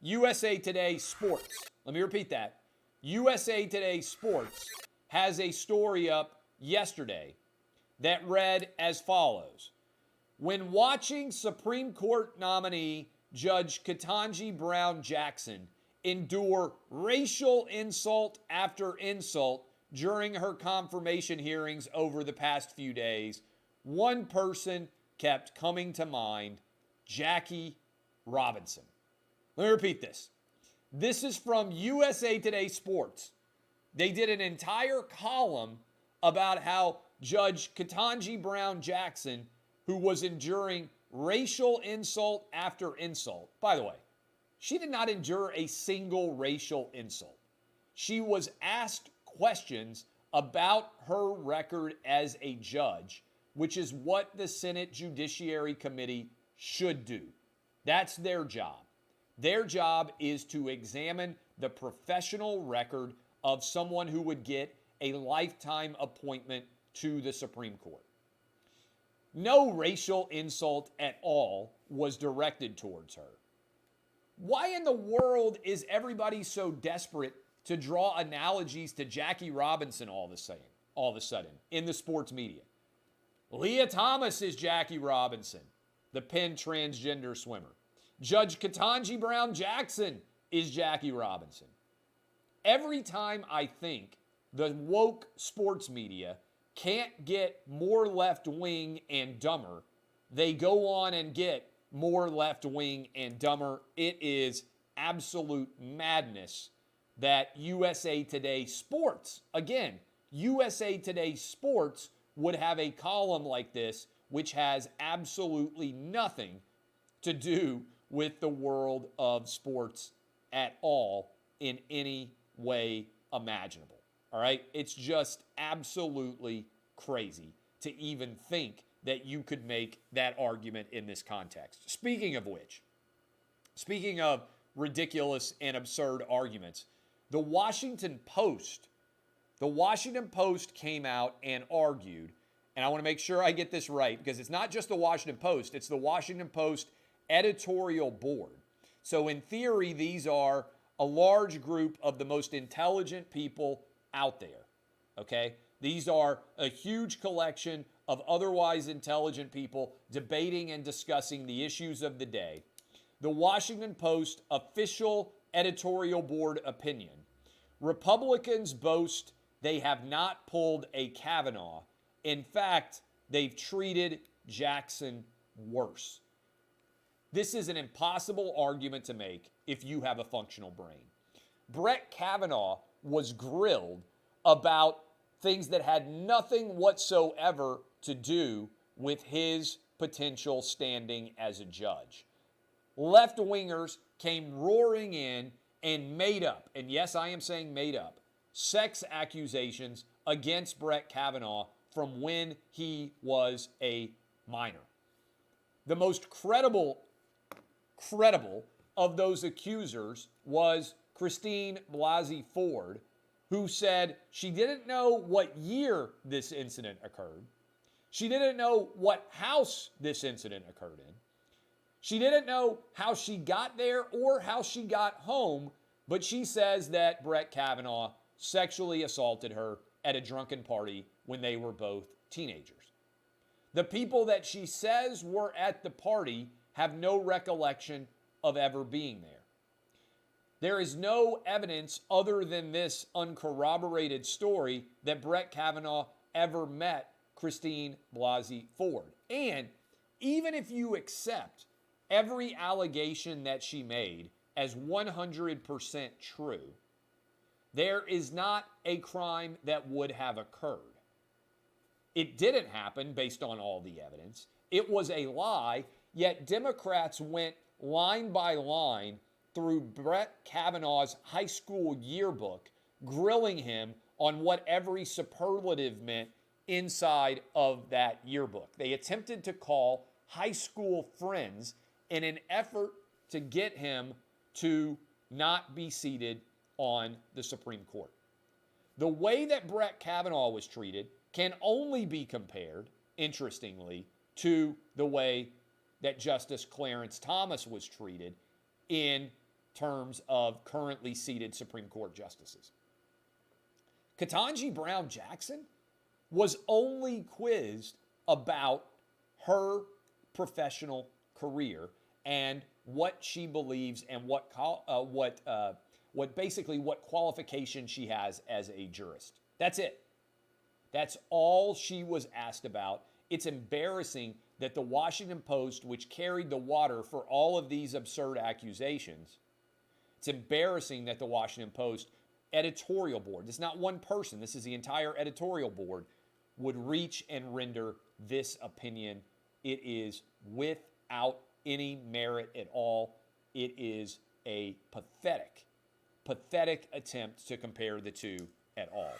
USA Today Sports, let me repeat that. USA Today Sports has a story up yesterday that read as follows. When watching Supreme Court nominee Judge Ketanji Brown Jackson endure racial insult after insult during her confirmation hearings over the past few days, one person kept coming to mind, Jackie Robinson. Let me repeat this. This is from USA Today Sports. They did an entire column about how Judge Ketanji Brown Jackson, who was enduring racial insult after insult. By the way, she did not endure a single racial insult. She was asked questions about her record as a judge, which is what the Senate Judiciary Committee should do. That's their job. Their job is to examine the professional record of someone who would get a lifetime appointment to the Supreme Court. No racial insult at all was directed towards her. Why in the world is everybody so desperate to draw analogies to Jackie Robinson all of a sudden in the sports media? Leah Thomas is Jackie Robinson, the Penn transgender swimmer. Judge Ketanji Brown Jackson is Jackie Robinson. Every time I think the woke sports media can't get more left-wing and dumber, they go on and get more left-wing and dumber. It is absolute madness that USA Today Sports, again, USA Today Sports would have a column like this, which has absolutely nothing to do with the world of sports at all in any way imaginable. All right? It's just absolutely crazy to even think that you could make that argument in this context. Speaking of which, speaking of ridiculous and absurd arguments, the Washington Post came out and argued, and I want to make sure I get this right because it's not just the Washington Post, it's the Washington Post editorial board. So in theory, these are a large group of the most intelligent people out there, okay? These are a huge collection of otherwise intelligent people debating and discussing the issues of the day. The Washington Post official editorial board opinion. Republicans boast they have not pulled a Kavanaugh. In fact, they've treated Jackson worse. This is an impossible argument to make if you have a functional brain. Brett Kavanaugh was grilled about things that had nothing whatsoever to do with his potential standing as a judge. Left-wingers came roaring in and made up, and yes, I am saying made up, sex accusations against Brett Kavanaugh from when he was a minor. The most credible of those accusers was Christine Blasey Ford, who said she didn't know what year this incident occurred. She didn't know what house this incident occurred in. She didn't know how she got there or how she got home, but she says that Brett Kavanaugh sexually assaulted her at a drunken party when they were both teenagers. The people that she says were at the party have no recollection of ever being there. There is no evidence other than this uncorroborated story that Brett Kavanaugh ever met Christine Blasey Ford. And even if you accept every allegation that she made as 100% true, there is not a crime that would have occurred. It didn't happen based on all the evidence. It was a lie, yet Democrats went line by line through Brett Kavanaugh's high school yearbook, grilling him on what every superlative meant inside of that yearbook. They attempted to call high school friends in an effort to get him to not be seated on the Supreme Court. The way that Brett Kavanaugh was treated can only be compared, interestingly, to the way that Justice Clarence Thomas was treated in terms of currently seated Supreme Court justices. Ketanji Brown Jackson was only quizzed about her professional career and what she believes and what qualification she has as a jurist. That's it. That's all she was asked about. It's embarrassing that the Washington Post, which carried the water for all of these absurd accusations, it's embarrassing that the Washington Post editorial board, this is not one person, this is the entire editorial board, would reach and render this opinion. It is without any merit at all. It is a pathetic attempt to compare the two at all.